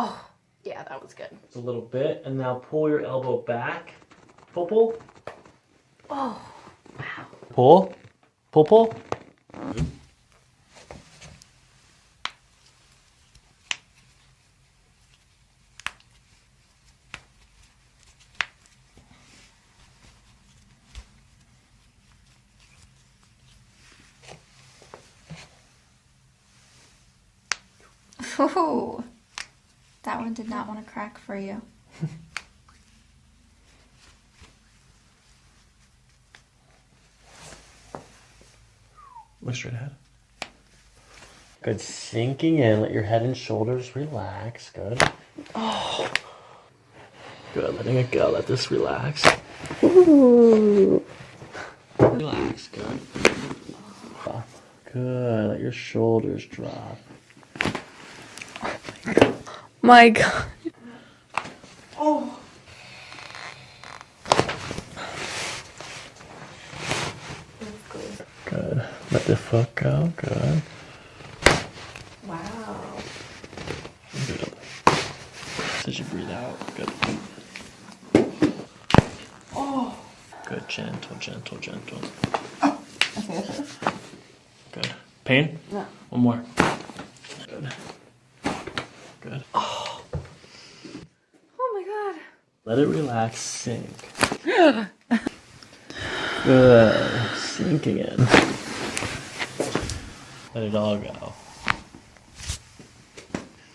Oh, yeah, that was good. Just a little bit, and now pull your elbow back. Pull, pull. Oh, wow. Pull, pull, pull. Oh, that one did not want to crack for you. Look straight ahead. Good, sinking in. Let your head and shoulders relax. Good. Oh. Good, letting it go. Let this relax. Ooh. Relax, good. Good, let your shoulders drop. My God. Oh. Good. Let the foot go. Good. Wow. Good. As you breathe out. Good. Oh. Good. Gentle, gentle, gentle. Okay. Good. Pain? No. One more. Good. Good. Oh my God. Let it relax. Sink. Good. Sinking in. Let it all go.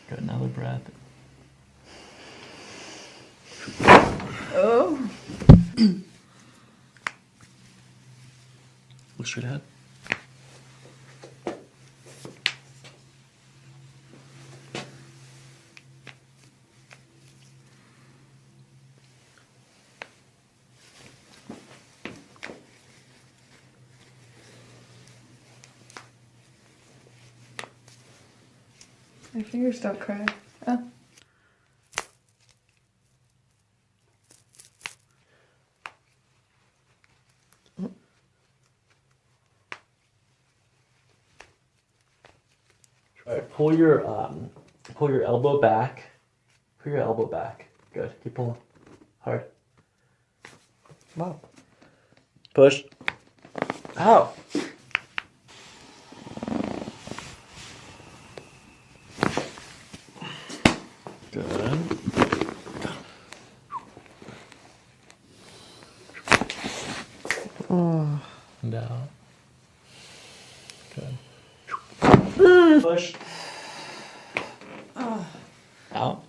Good. Another breath. Oh. Look straight ahead. My fingers don't crack. Oh. All right, pull your elbow back. Pull your elbow back. Good. Keep pulling. Hard. Come on. Push. Ow. Good. Oh. Down. Good. Push. Out.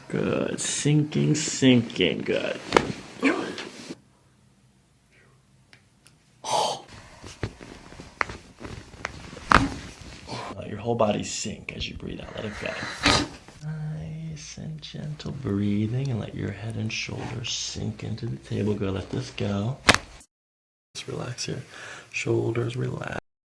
Good. Sinking, sinking. Good. Let your whole body sink as you breathe out. Let it go. Nice and gentle breathing, and let your head and shoulders sink into the table. Go. Let this go. Just relax here. Shoulders relax.